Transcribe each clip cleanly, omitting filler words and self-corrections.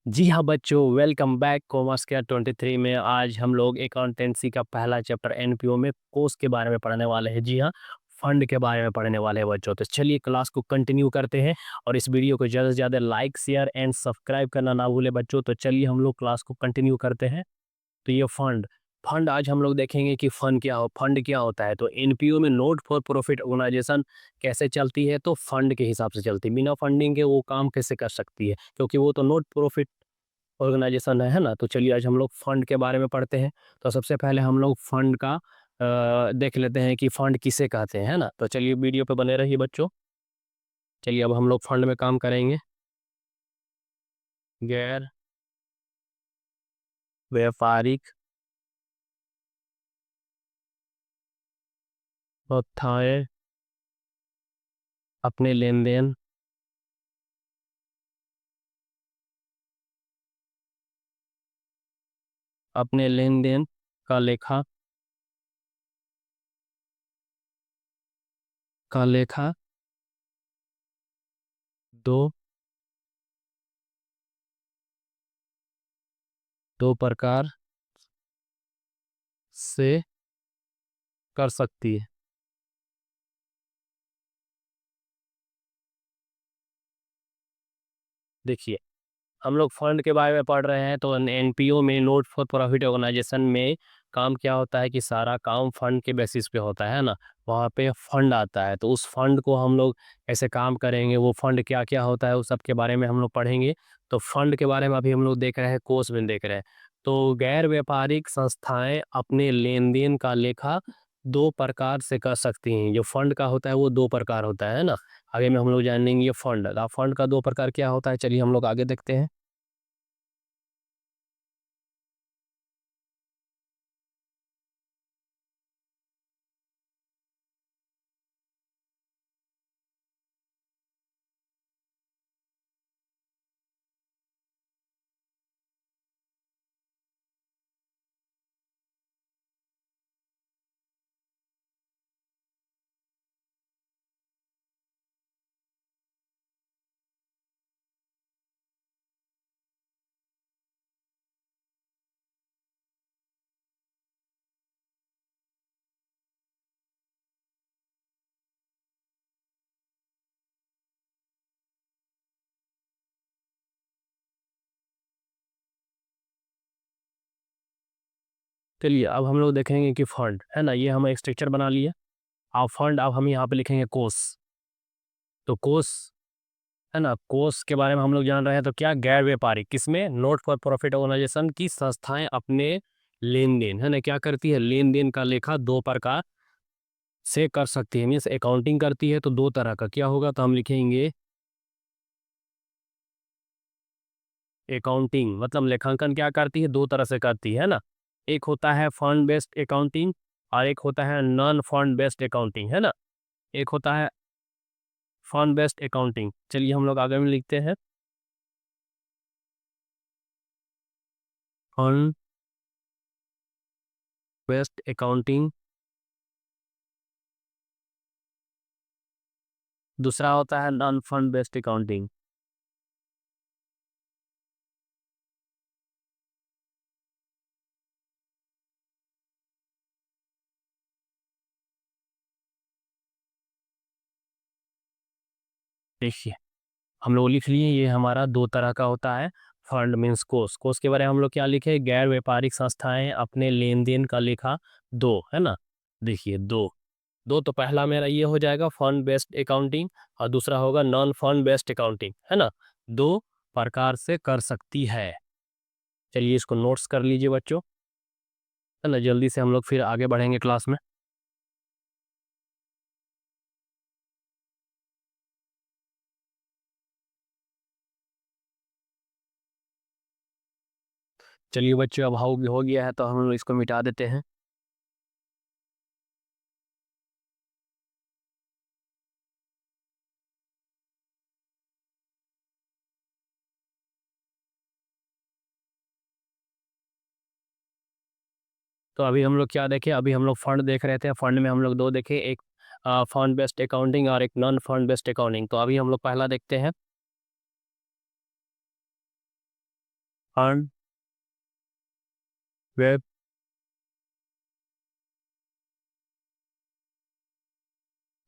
जी हाँ बच्चों, welcome back commerce care 23 में। आज हम लोग अकाउंटेंसी का पहला चैप्टर एनपीओ में कोर्स के बारे में पढ़ने वाले हैं। जी हाँ, फंड के बारे में पढ़ने वाले हैं बच्चों। तो चलिए क्लास को कंटिन्यू करते हैं और इस वीडियो को ज़्यादा से ज़्यादा लाइक शेयर एंड सब्सक्राइब करना ना भूले बच्चों। तो चलिए हम लोग क्लास को कंटिन्यू करते हैं। तो ये फंड फंड आज हम लोग देखेंगे कि फंड क्या होता है। तो एनपीओ में नोट फॉर प्रॉफिट ऑर्गेनाइजेशन कैसे चलती है, तो फंड के हिसाब से चलती है। बिना फंडिंग के वो काम कैसे कर सकती है, क्योंकि वो तो नोट प्रॉफिट ऑर्गेनाइजेशन है ना। तो चलिए आज हम लोग फंड के बारे में पढ़ते हैं। तो सबसे पहले हम लोग फंड का देख लेते हैं कि फंड किसे कहते हैं, है ना। तो चलिए वीडियो पे बने रहिए बच्चों। चलिए अब हम लोग फंड में काम करेंगे। गैर व्यापारिक संस्थाएं अपने लेन देन अपने लेन देन का लेखा दो दो प्रकार से कर सकती है। देखिए, हम लोग फंड के बारे में पढ़ रहे हैं। तो एनपीओ में नोट फॉर प्रॉफिट ऑर्गेनाइजेशन में काम क्या होता है कि सारा काम फंड के बेसिस पे होता है ना। वहाँ पे फंड आता है, तो उस फंड को हम लोग ऐसे काम करेंगे। वो फंड क्या क्या होता है उस सब के बारे में हम लोग पढ़ेंगे। तो फंड के बारे में अभी हम लोग देख रहे हैं, कोर्स में देख रहे हैं। तो गैर व्यापारिक संस्थाएं अपने लेन देन का लेखा दो प्रकार से कर सकती हैं। जो फंड का होता है वो दो प्रकार होता है ना। आगे में हम लोग जानेंगे ये फंड का दो प्रकार क्या होता है। चलिए हम लोग आगे देखते हैं। चलिए अब हम लोग देखेंगे कि फंड है ना, ये हम एक स्ट्रक्चर बना लिए। अब फंड, अब हम यहाँ पे लिखेंगे कोस। तो कोस है ना, कोस के बारे में हम लोग जान रहे हैं। तो क्या गैर व्यापारिक किसमें, नॉट फॉर प्रॉफिट ऑर्गेनाइजेशन की संस्थाएं अपने लेन देन है ना क्या करती है, लेन देन का लेखा दो प्रकार से कर सकती है। मीन्स अकाउंटिंग करती है। तो दो तरह का क्या होगा, तो हम लिखेंगे अकाउंटिंग मतलब लेखांकन क्या करती है, दो तरह से करती है ना। एक होता है फंड बेस्ड अकाउंटिंग और एक होता है नॉन फंड बेस्ड अकाउंटिंग, है ना। एक होता है फंड बेस्ड अकाउंटिंग। चलिए हम लोग आगे में लिखते हैं फंड बेस्ड अकाउंटिंग। दूसरा होता है नॉन फंड बेस्ड अकाउंटिंग। देखिए हम लोग लिख लिए, ये हमारा दो तरह का होता है। फंड मीन्स कोष, कोष के बारे में हम लोग क्या लिखे, गैर व्यापारिक संस्थाएं अपने लेन देन का लेखा दो, है ना। देखिए दो दो तो पहला मेरा ये हो जाएगा फंड बेस्ड अकाउंटिंग और दूसरा होगा नॉन फंड बेस्ड अकाउंटिंग, है ना। दो प्रकार से कर सकती है। चलिए इसको नोट्स कर लीजिए बच्चों, है ना। जल्दी से हम लोग फिर आगे बढ़ेंगे क्लास में। चलिए बच्चों, अब हो गया है तो हम लोग इसको मिटा देते हैं। तो अभी हम लोग क्या देखें, अभी हम लोग फंड देख रहे थे। फंड में हम लोग दो देखे, एक फंड बेस्ड अकाउंटिंग और एक नॉन फंड बेस्ड अकाउंटिंग। तो अभी हम लोग पहला देखते हैं। Fund web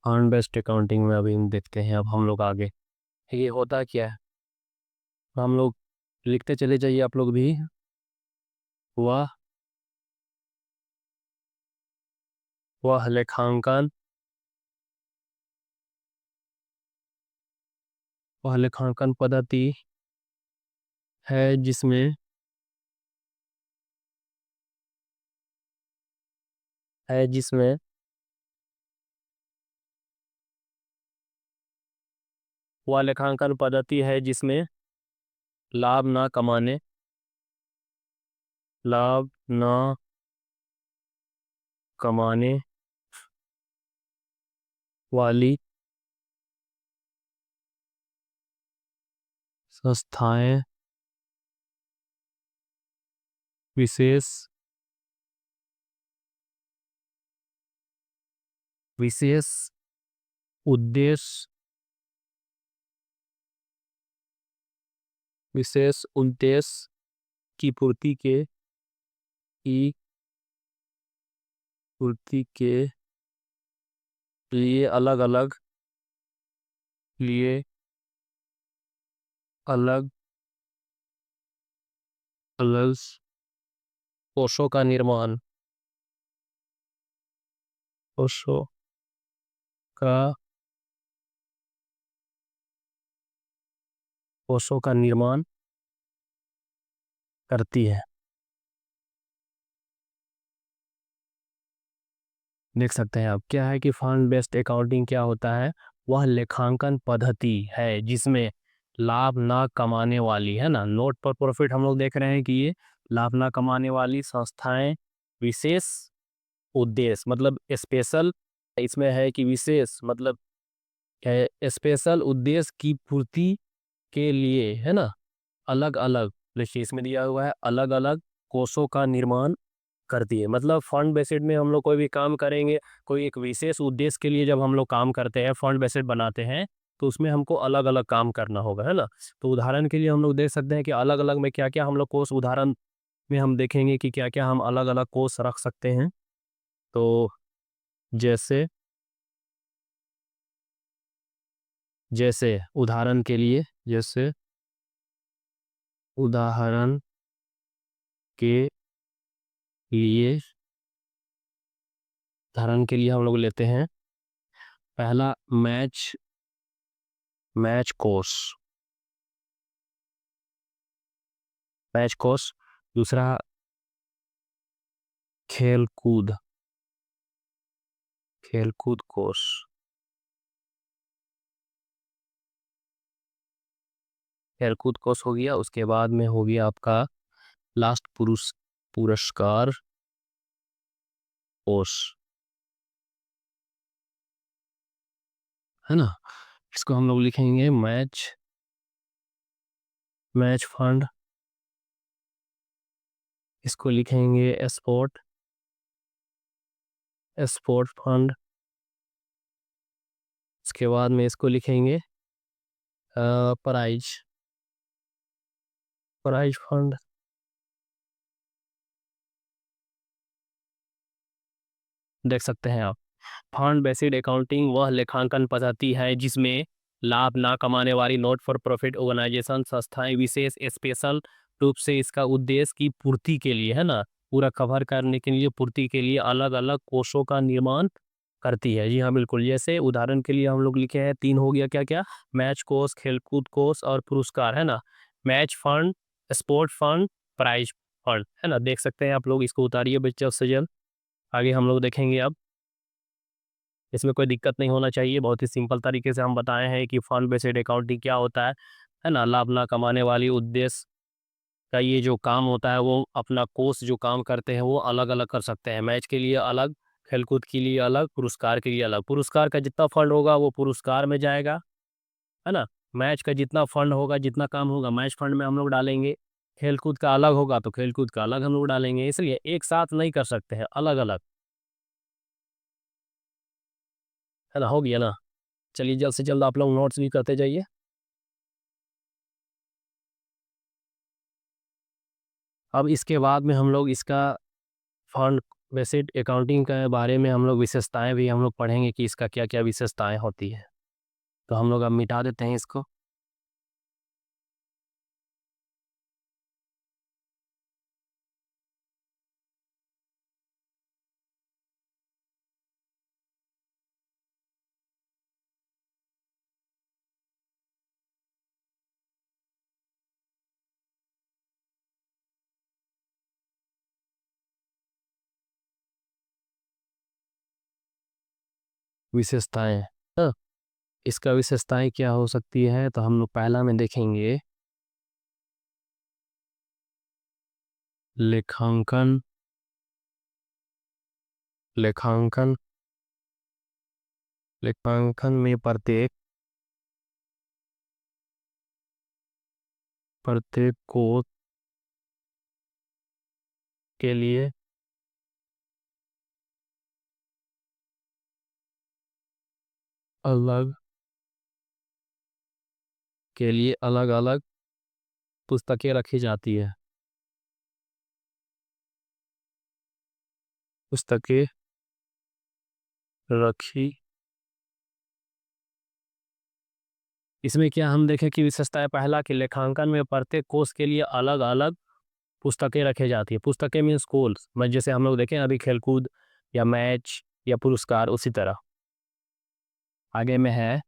fund based accounting में अभी हम देखते हैं। अब हम लोग आगे ये होता क्या है, हम लोग लिखते चले जाइए आप लोग भी। वह वह लेखांकन वह लेखांकन पद्धति है जिसमें है जिसमें वह लेखांकन पद्धति है जिसमें लाभ ना कमाने लाभ ना कमाने वाली संस्थाएं विशेष विशेष उद्देश्य की की पूर्ति के लिए लिए अलग अलग कोषों का निर्माण कोषों का कोषों का निर्माण करती है। देख सकते हैं आप क्या है कि फंड बेस्ड अकाउंटिंग क्या होता है। वह लेखांकन पद्धति है जिसमें लाभ ना कमाने वाली, है ना, नोट पर प्रॉफिट हम लोग देख रहे हैं कि ये लाभ ना कमाने वाली संस्थाएं विशेष उद्देश्य मतलब स्पेशल, इसमें है कि विशेष मतलब स्पेशल उद्देश्य की पूर्ति के लिए, है ना, अलग अलग, देखिए इसमें दिया हुआ है अलग अलग कोषों का निर्माण करती है। मतलब फंड बेसिड में हम लोग कोई भी काम करेंगे, कोई एक विशेष उद्देश्य के लिए जब हम लोग काम करते हैं, फंड बेसिड बनाते हैं, तो उसमें हमको अलग अलग काम करना होगा, है ना। तो उदाहरण के लिए हम लोग देख सकते हैं कि अलग अलग में क्या क्या हम लोग कोष, उदाहरण में हम देखेंगे कि क्या क्या हम अलग अलग कोष रख सकते हैं। तो जैसे जैसे उदाहरण के लिए जैसे उदाहरण के लिए उदाहरण के लिए हम लोग लेते हैं पहला match match course match course, दूसरा खेल कूद खेल कूद कोर्स, खेल कूद कोर्स हो गया। उसके बाद में हो गया आपका लास्ट पुरस्कार कोर्स, है ना। इसको हम लोग लिखेंगे मैच मैच फंड, इसको लिखेंगे स्पोर्ट फंड। इसके बाद में इसको लिखेंगे प्राइज प्राइज फंड। देख सकते हैं आप, फंड बेसिड अकाउंटिंग वह लेखांकन पद्धति है जिसमें लाभ ना कमाने वाली नॉट फॉर प्रॉफिट ऑर्गेनाइजेशन संस्थाएं विशेष स्पेशल रूप से इसका उद्देश्य की पूर्ति के लिए, है ना, पूरा कवर करने के लिए, पूर्ति के लिए अलग अलग कोषों का निर्माण करती है। जी हाँ बिल्कुल, जैसे उदाहरण के लिए हम लोग लिखे हैं तीन हो गया क्या क्या, मैच कोष, खेलकूद कोष और पुरस्कार, है ना। Match fund, sport fund, prize fund, है ना। देख सकते हैं आप लोग, इसको उतारिए बच्चे से जल्द। आगे हम लोग देखेंगे अब, इसमें कोई दिक्कत नहीं होना चाहिए, बहुत ही सिंपल तरीके से हम बताए हैं कि फंड बेस्ड अकाउंटिंग क्या होता है ना। लाभ ना कमाने वाली उद्देश्य का ये जो काम होता है, वो अपना कोष जो काम करते हैं वो अलग अलग कर सकते हैं। मैच के लिए अलग, खेलकूद के लिए अलग, पुरस्कार के लिए अलग। पुरस्कार का जितना फंड होगा वो पुरस्कार में जाएगा, है ना। मैच का जितना फंड होगा, जितना काम होगा, मैच फंड में हम लोग डालेंगे। खेलकूद का अलग होगा तो खेलकूद का अलग हम लोग डालेंगे। इसलिए एक साथ नहीं कर सकते हैं, अलग अलग, है ना। हो गया ना। चलिए जल्द से जल्द आप लोग नोट्स भी करते जाइए। अब इसके बाद में हम लोग इसका फंड बेसिड अकाउंटिंग के बारे में हम लोग विशेषताएं भी हम लोग पढ़ेंगे कि इसका क्या क्या विशेषताएं होती है। तो हम लोग अब मिटा देते हैं इसको। विशेषताएं, हाँ, इसका विशेषताएं क्या हो सकती है, तो हम लोग पहला में देखेंगे लेखांकन। लेखांकन लेखांकन में प्रत्येक प्रत्येक कोड के लिए अलग अलग अलग पुस्तकें रखी जाती है। पुस्तकें रखी, इसमें क्या हम देखें कि विशेषता है पहला कि लेखांकन में प्रत्येक कोर्स के लिए अलग अलग पुस्तकें रखी जाती है। पुस्तकें मीन्स कोर्स, मैं जैसे हम लोग देखें अभी खेलकूद या मैच या पुरस्कार, उसी तरह आगे में है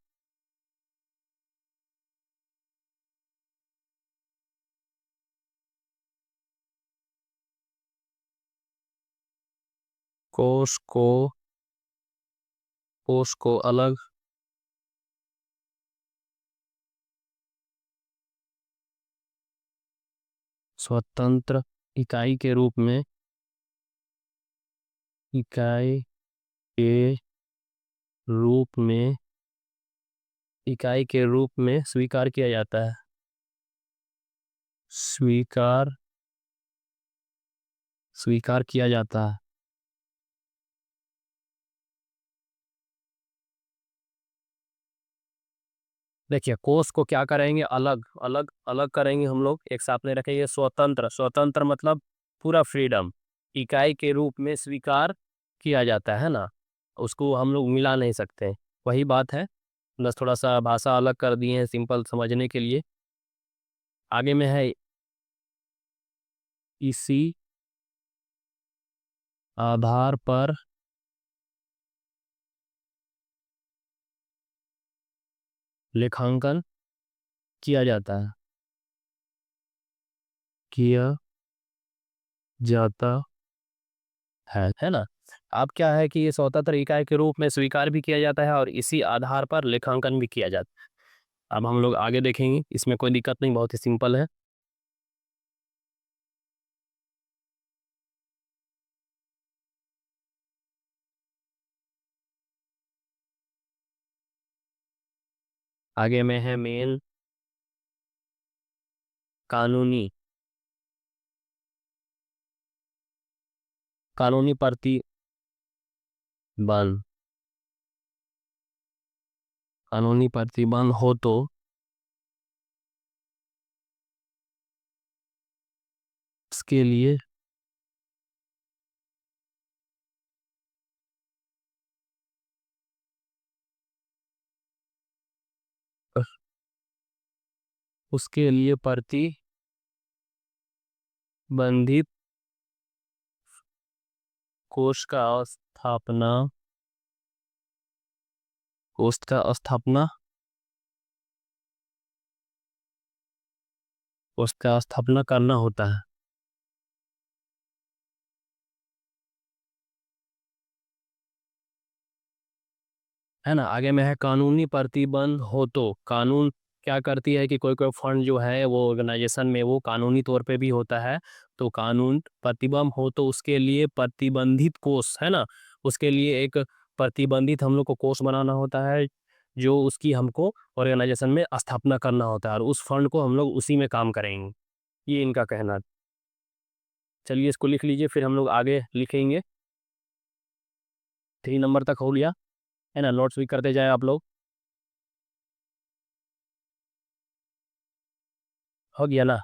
कोर्स को अलग स्वतंत्र इकाई के रूप में इकाई के रूप में इकाई के रूप में स्वीकार किया जाता है। स्वीकार स्वीकार किया जाता है। देखिए कोर्स को क्या करेंगे, अलग अलग अलग करेंगे हम लोग, एक साथ में रखेंगे। स्वतंत्र, स्वतंत्र मतलब पूरा फ्रीडम, इकाई के रूप में स्वीकार किया जाता है ना, उसको हम लोग मिला नहीं सकते। वही बात है, बस थोड़ा सा भाषा अलग कर दिए हैं सिंपल समझने के लिए। आगे में है इसी आधार पर लेखांकन किया जाता है। किया जाता है ना। अब क्या है कि ये स्वतंत्र इकाई के रूप में स्वीकार भी किया जाता है और इसी आधार पर लेखांकन भी किया जाता है। अब हम लोग आगे देखेंगे, इसमें कोई दिक्कत नहीं, बहुत ही सिंपल है। आगे में है मेन कानूनी कानूनी प्रतिबंध। कानूनी प्रतिबंध हो तो इसके लिए उसके लिए प्रतिबंधित कोष का स्थापना कोष का स्थापना उसका स्थापना करना होता है ना। आगे में है कानूनी प्रतिबंध हो तो। कानून क्या करती है कि कोई कोई फंड जो है वो ऑर्गेनाइजेशन में वो कानूनी तौर पे भी होता है, तो कानून प्रतिबंध हो तो उसके लिए प्रतिबंधित कोष है ना, उसके लिए एक प्रतिबंधित हम लोग को कोष बनाना होता है, जो उसकी हमको ऑर्गेनाइजेशन में स्थापना करना होता है और उस फंड को हम लोग उसी में काम करेंगे, ये इनका कहना है। चलिए इसको लिख लीजिए, फिर हम लोग आगे लिखेंगे। 3 नंबर तक हो लिया है ना, नोट्स भी करते जाए आप लोग। हो गया ना।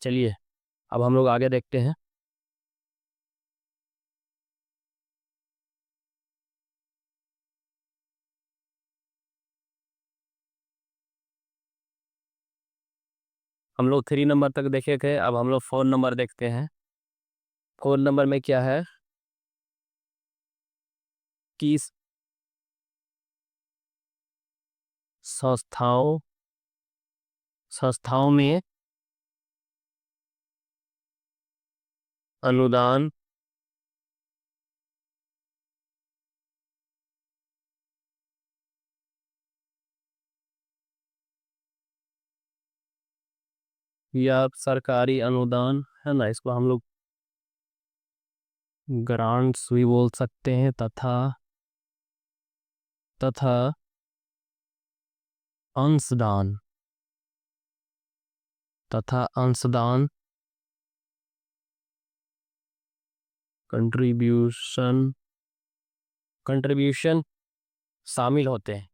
चलिए अब हम लोग आगे देखते हैं। हम लोग 3 नंबर तक देखे थे, अब हम लोग 4 नंबर देखते हैं। 4 नंबर में क्या है कि संस्थाओं संस्थाओं में अनुदान या सरकारी अनुदान, है ना, इसको हम लोग ग्रांट्स भी बोल सकते हैं, तथा तथा अंशदान तथा अंशदान कंट्रीब्यूशन कंट्रीब्यूशन शामिल होते हैं,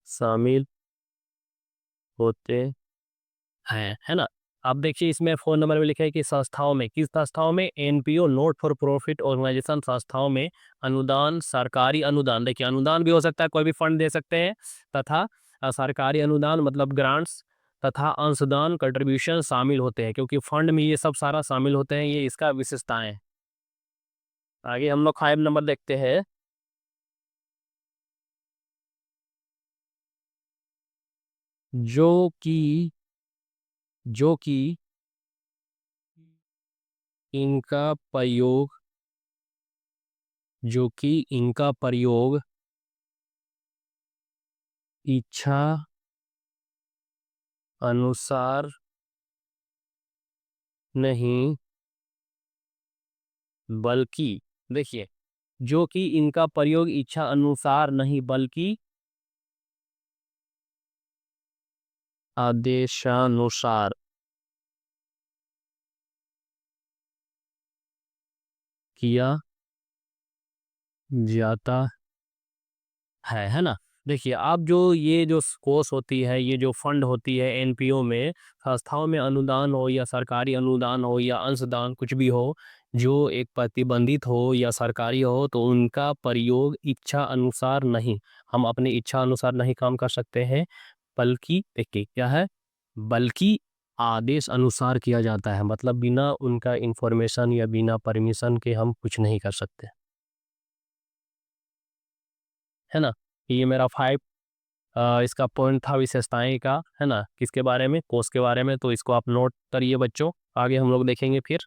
शामिल होते हैं, है ना। अब देखिए इसमें 4 नंबर में लिखा है कि संस्थाओं में, किस संस्थाओं में, NPO not for profit organization संस्थाओं में अनुदान, सरकारी अनुदान, देखिए अनुदान भी हो सकता है, कोई भी फंड दे सकते हैं, तथा सरकारी अनुदान मतलब ग्रांट्स, तथा अंशदान कंट्रीब्यूशन शामिल होते हैं, क्योंकि फंड में ये सब सारा शामिल होते हैं, ये इसका विशेषताएं हैं। आगे हम लोग 5 नंबर देखते हैं। जो कि जो कि इनका प्रयोग जो कि इनका प्रयोग इच्छा अनुसार नहीं, बल्कि, देखिए, जो कि इनका प्रयोग इच्छा अनुसार नहीं बल्कि आदेशानुसार किया जाता है ना। देखिए आप जो कोष होती है, ये जो फंड होती है एनपीओ में, संस्थाओं में अनुदान हो या सरकारी अनुदान हो या अंशदान कुछ भी हो, जो एक प्रतिबंधित हो या सरकारी हो, तो उनका प्रयोग इच्छा अनुसार नहीं, हम अपनी इच्छा अनुसार नहीं काम कर सकते हैं, बल्कि देखिए क्या है, बल्कि आदेश अनुसार किया जाता है, मतलब बिना उनका इंफॉर्मेशन या बिना परमिशन के हम कुछ नहीं कर सकते, है ना। ये मेरा 5 इसका पॉइंट था विशेषताएं का, है ना, किसके बारे में, कोर्स के बारे में, तो इसको आप नोट करिए बच्चों। आगे हम लोग देखेंगे फिर।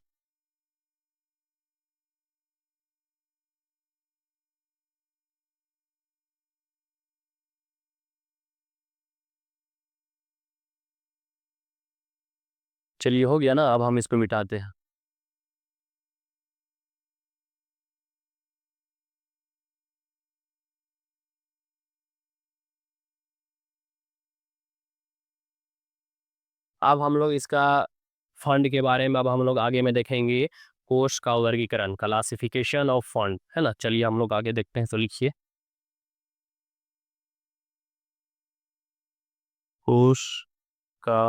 चलिए हो गया ना, अब हम इसको मिटाते हैं। अब हम लोग इसका फंड के बारे में अब हम लोग आगे में देखेंगे, कोष का वर्गीकरण, क्लासिफिकेशन ऑफ फंड, है ना। चलिए हम लोग आगे देखते हैं, तो लिखिए कोष का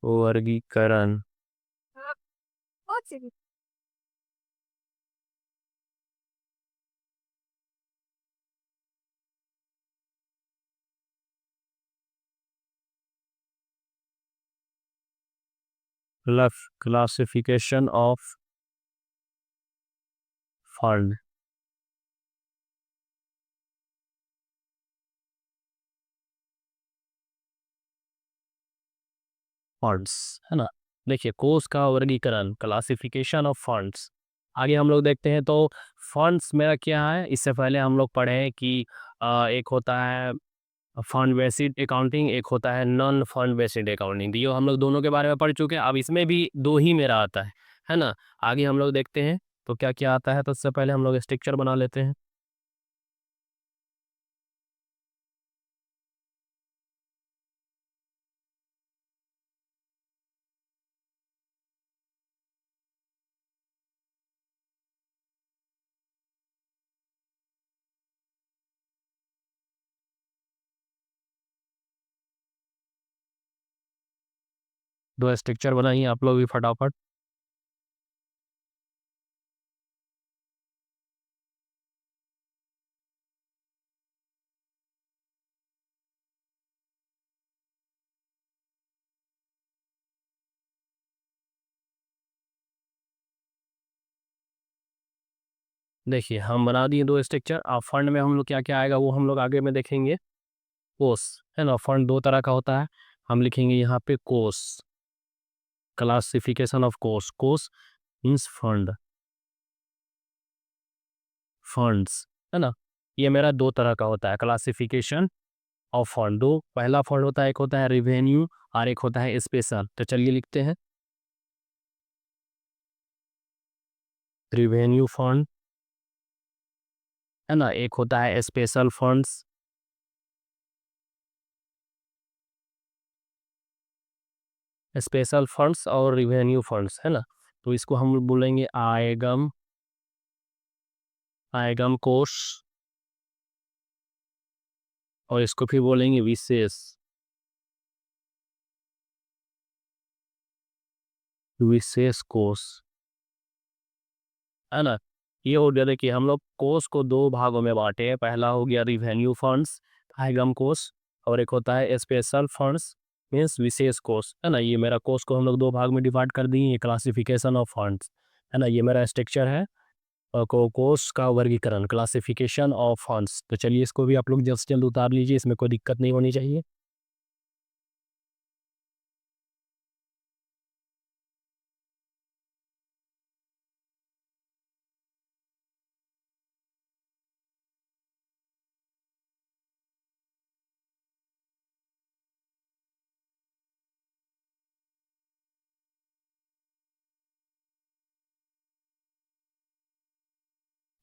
वर्गीकरण, क्लासिफिकेशन ऑफ फंड, फंड्स, है ना। देखिए कोष का वर्गीकरण, क्लासिफिकेशन ऑफ फंड्स, आगे हम लोग देखते हैं। तो फंड्स मेरा क्या है, इससे पहले हम लोग पढ़े हैं कि एक होता है फंड बेसिड अकाउंटिंग, एक होता है नॉन फंड बेसिड अकाउंटिंग, ये हम लोग दोनों के बारे में पढ़ चुके हैं। अब इसमें भी दो ही मेरा आता है ना। आगे हम लोग देखते हैं तो क्या क्या आता है, तो उससे पहले हम लोग स्ट्रक्चर बना लेते हैं। दो स्ट्रक्चर बनाइए आप लोग भी फटाफट। देखिए हम बना दिए दो स्ट्रक्चर। अब फंड में हम लोग क्या क्या आएगा वो हम लोग आगे में देखेंगे। कोस है ना, फंड दो तरह का होता है। हम लिखेंगे यहाँ पे corpus, classification of corpus. Corpus means fund, funds है ना। ये मेरा दो तरह का होता है क्लासिफिकेशन ऑफ फंड। दो, पहला फंड होता है, एक होता है रिवेन्यू और एक होता है स्पेशल। तो चलिए लिखते हैं रिवेन्यू फंड है ना, एक होता है स्पेशल फंड्स। स्पेशल फंड्स और रिवेन्यू फंड्स है ना, तो इसको हम बोलेंगे आयगम, आयगम कोष, और इसको फिर बोलेंगे विशेष, विशेष कोष है ना। ये हो गया, देखिए हम लोग कोष को दो भागों में बांटे हैं। पहला हो गया रिवेन्यू फंड्स, आयगम कोष, और एक होता है स्पेशल फंड्स मीन्स विशेष कोष है ना। ये मेरा कोष को हम लोग दो भाग में डिवाइड कर दिए। ये क्लासिफिकेशन ऑफ फंड्स है ना, ये मेरा स्ट्रक्चर है। और कोष का वर्गीकरण, क्लासिफिकेशन ऑफ फंड्स। तो चलिए इसको भी आप लोग जल्द से जल्द उतार लीजिए, इसमें कोई दिक्कत नहीं होनी चाहिए।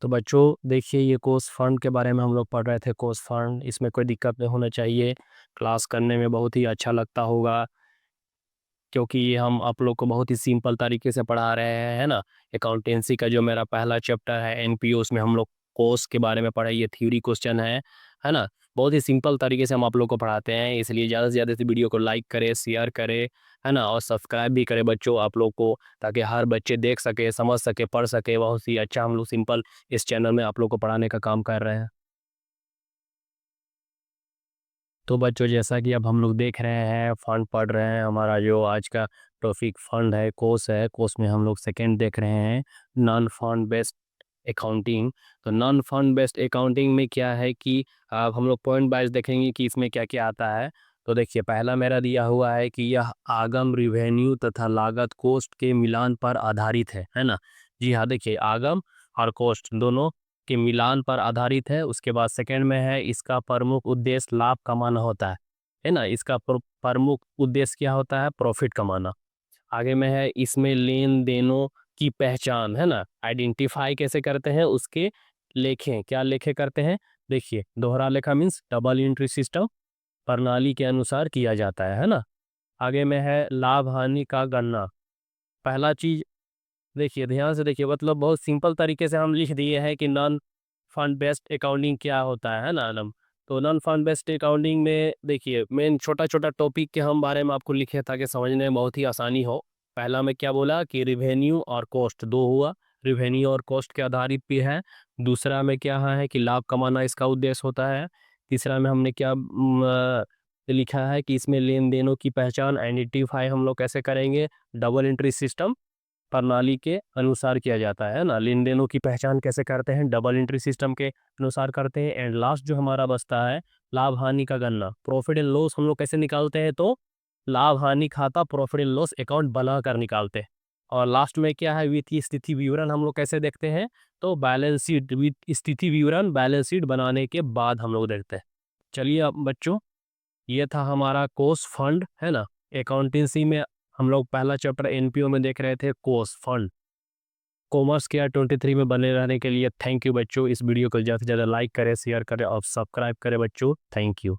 तो बच्चों देखिए, ये कोर्स फंड के बारे में हम लोग पढ़ रहे थे। कोर्स फंड, इसमें कोई दिक्कत नहीं होना चाहिए। क्लास करने में बहुत ही अच्छा लगता होगा, क्योंकि ये हम आप लोग को बहुत ही सिंपल तरीके से पढ़ा रहे हैं है ना। अकाउंटेंसी का जो मेरा पहला चैप्टर है एनपीओ, उसमें हम लोग कोर्स के बारे में पढ़े। ये थ्योरी क्वेश्चन है ना। बहुत ही सिंपल तरीके से हम आप लोग को पढ़ाते हैं, इसलिए ज़्यादा से ज़्यादा इस वीडियो को लाइक करें, शेयर करें है ना, और सब्सक्राइब भी करें बच्चों आप लोग को, ताकि हर बच्चे देख सके, समझ सके, पढ़ सके। बहुत ही अच्छा हम लोग सिंपल इस चैनल में आप लोग को पढ़ाने का काम कर रहे हैं। तो बच्चों जैसा कि अब हम लोग देख रहे हैं, फंड पढ़ रहे हैं। हमारा जो आज का टॉपिक फंड है, कोर्स है। कोर्स में हम लोग सेकंड देख रहे हैं, नॉन फंड बेस्ड अकाउंटिंग। तो नॉन फंड बेस्ड अकाउंटिंग में क्या है कि अब हम लोग पॉइंट वाइज देखेंगे कि इसमें क्या क्या आता है। तो देखिए पहला मेरा दिया हुआ है कि यह आगम, रिवेन्यू तथा लागत कोस्ट के मिलान पर आधारित है ना। जी हाँ, देखिए आगम और कोस्ट दोनों के मिलान पर आधारित है। उसके बाद सेकंड में है, इसका प्रमुख उद्देश्य लाभ कमाना होता है ना। इसका प्रमुख उद्देश्य क्या होता है? प्रॉफिट कमाना। आगे में है, इसमें लेन देनों की पहचान है ना, आइडेंटिफाई कैसे करते हैं, उसके लेखें, क्या लेखे करते हैं। देखिए दोहरा लेखा मीन्स डबल एंट्री सिस्टम प्रणाली के अनुसार किया जाता है ना। आगे में है लाभ हानि का गणना। पहला चीज देखिए, ध्यान से देखिए, मतलब बहुत सिंपल तरीके से हम लिख दिए हैं कि नॉन फंड बेस्ड अकाउंटिंग क्या होता है ना नम। तो नॉन फंड बेस्ड अकाउंटिंग में देखिए मेन छोटा छोटा टॉपिक के हम बारे में आपको लिखे ताकि समझने में बहुत ही आसानी हो। पहला में क्या बोला कि रिवेन्यू और कॉस्ट दो हुआ, रिवेन्यू और कॉस्ट के आधारित भी है। दूसरा में क्या है कि लाभ कमाना इसका उद्देश्य होता है। तीसरा में हमने क्या लिखा है कि इसमें लेन देनों की पहचान, आइडेंटिफाई हम लोग कैसे करेंगे, डबल एंट्री सिस्टम प्रणाली के अनुसार किया जाता है ना। लेन देनों की पहचान कैसे करते हैं, डबल एंट्री सिस्टम के अनुसार करते हैं। एंड लास्ट जो हमारा बचता है, लाभ हानि का गणना, प्रॉफिट एंड लॉस हम लोग कैसे निकालते हैं, तो लाभ हानि खाता, प्रॉफिट एंड लॉस अकाउंट बना कर निकालते हैं। और लास्ट में क्या है, वित्तीय स्थिति विवरण हम लोग कैसे देखते हैं, तो बैलेंस शीट, स्थिति विवरण बैलेंस शीट बनाने के बाद हम लोग देखते हैं। चलिए अब बच्चों, ये था हमारा कोर्स फंड है ना। अकाउंटेंसी में हम लोग पहला चैप्टर एनपीओ में देख रहे थे कोर्स फंड। कॉमर्स के यार 23 में बने रहने के लिए थैंक यू बच्चों। इस वीडियो को ज़्यादा से ज़्यादा लाइक करें, शेयर करें और सब्सक्राइब करें बच्चों। Thank you.